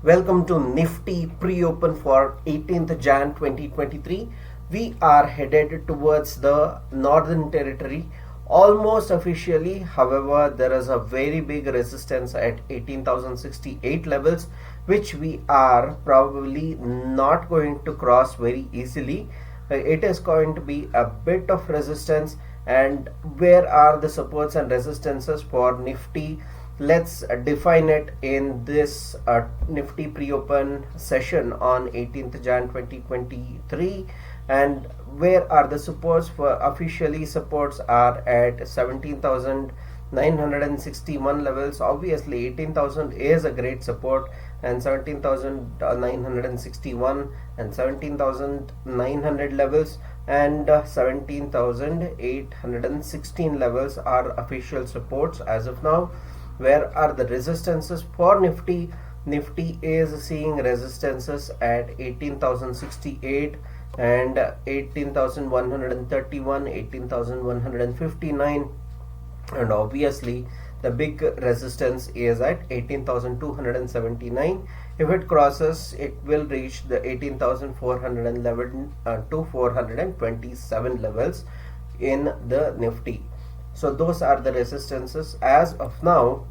Welcome to Nifty pre-open for 18th Jan 2023. We are headed towards the Northern Territory almost officially. However, there is a very big resistance at 18,068 levels, which we are probably not going to cross very easily. It is going to be a bit of resistance. And where are the supports and resistances for Nifty? Let's define it in this Nifty pre-open session on 18th Jan 2023. And where are the supports? For officially, supports are at 17,961 levels. Obviously 18,000 is a great support, and 17,961 and 17,900 levels and 17,816 levels are official supports as of now. Where are the resistances for Nifty? Nifty is seeing resistances at 18,068 and 18,131, 18,159, and obviously the big resistance is at 18,279. If it crosses, it will reach the 18,411 to 427 levels in the Nifty. So those are the resistances as of now.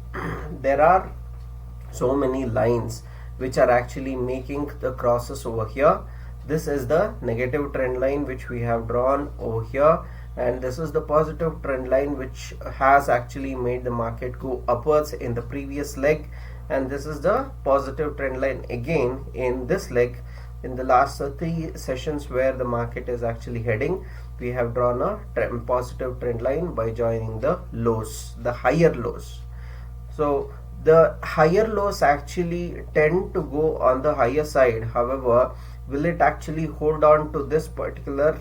There are so many lines which are actually making the crosses over here. This is the negative trend line which we have drawn over here, and this is the positive trend line which has actually made the market go upwards in the previous leg, and this is the positive trend line again in this leg. In the last three sessions where the market is actually heading, we have drawn a positive trend line by joining the lows, the higher lows. So the higher lows actually tend to go on the higher side. However, will it actually hold on to this particular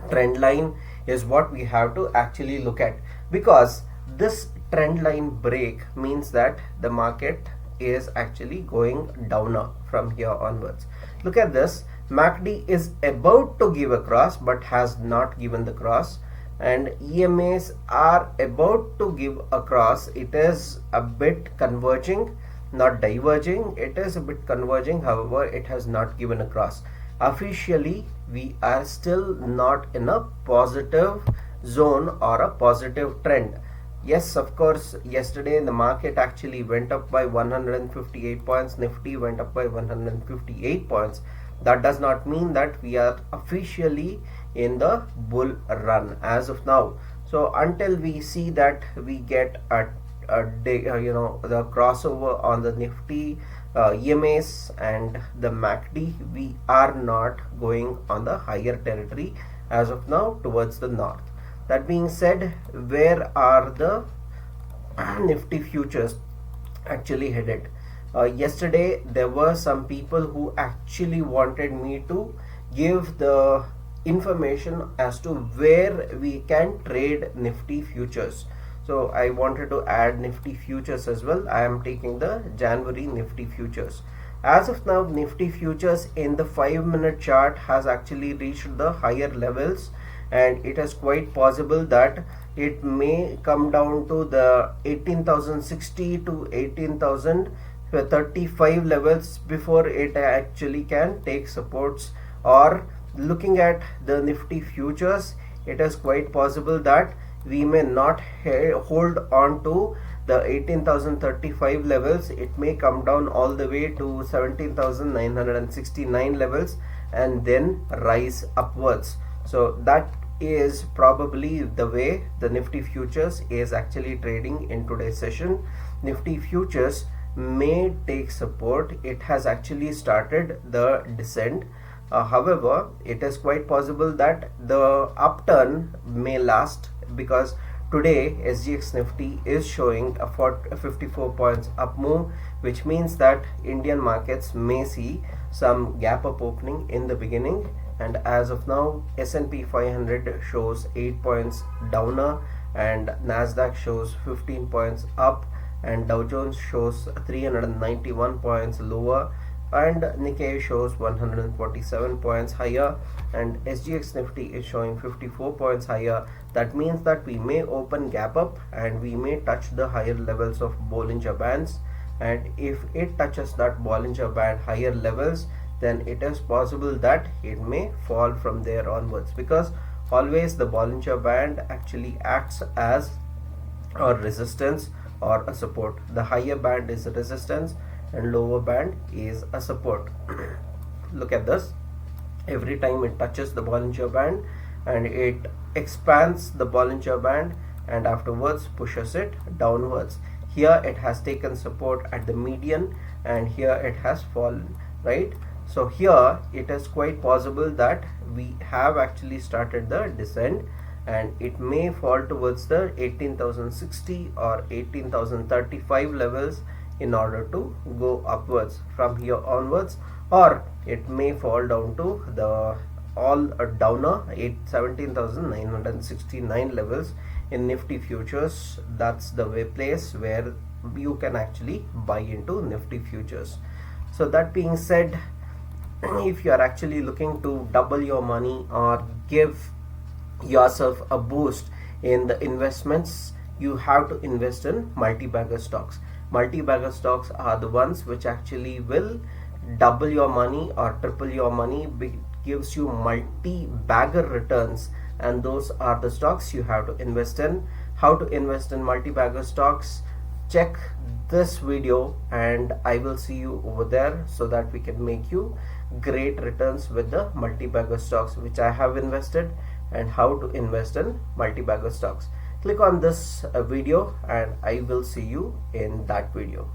trend line is what we have to actually look at, because this trend line break means that the market is actually going downer from here onwards. Look at this. MACD is about to give a cross but has not given the cross, and EMAs are about to give a cross. It is a bit converging, not diverging. It is a bit converging. However, it has not given a cross. Officially, we are still not in a positive zone or a positive trend. Yes, of course, yesterday the market actually went up by 158 points. Nifty went up by 158 points. That does not mean that we are officially in the bull run as of now. So until we see that we get the crossover on the Nifty, EMAs and the MACD, we are not going on the higher territory as of now towards the north. That being said, where are the Nifty futures actually headed? Yesterday there were some people who actually wanted me to give the information as to where we can trade Nifty futures. So I wanted to add Nifty futures as well. I am taking the January Nifty futures. As of now, Nifty futures in the 5-minute chart has actually reached the higher levels, and it is quite possible that it may come down to the 18,060 to 18,035 levels before it actually can take supports. Or looking at the Nifty futures, it is quite possible that we may not hold on to the 18,035 levels. It may come down all the way to 17,969 levels and then rise upwards. So that is probably the way the Nifty futures is actually trading in today's session. Nifty futures may take support. It has actually started the descent. However, it is quite possible that the upturn may last, because today SGX Nifty is showing a 54 points up move, which means that Indian markets may see some gap up opening in the beginning. And as of now, S&P 500 shows 8 points downer, and Nasdaq shows 15 points up, and Dow Jones shows 391 points lower, and Nikkei shows 147 points higher, and SGX Nifty is showing 54 points higher. That means that we may open gap up and we may touch the higher levels of Bollinger Bands. and if it touches that Bollinger Band higher levels, then it is possible that it may fall from there onwards, because always the Bollinger Band actually acts as a resistance or a support. The higher band is a resistance and lower band is a support. Look at this. Every time it touches the Bollinger Band and it expands the Bollinger Band and afterwards pushes it downwards. Here it has taken support at the median and here it has fallen, right? So here it is quite possible that we have actually started the descent and it may fall towards the 18,060 or 18,035 levels in order to go upwards from here onwards, or it may fall down to the all downer 17,969 levels in Nifty futures. That's the place where you can actually buy into Nifty futures. So that being said, if you are actually looking to double your money or give yourself a boost in the investments, you have to invest in multi-bagger stocks. Multi-bagger stocks are the ones which actually will double your money or triple your money, gives you multi-bagger returns, and those are the stocks you have to invest in. How to invest in multi-bagger stocks? Check this video and I will see you over there so that we can make you great returns with the multi-bagger stocks which I have invested, and how to invest in multi-bagger stocks. Click on this video and I will see you in that video.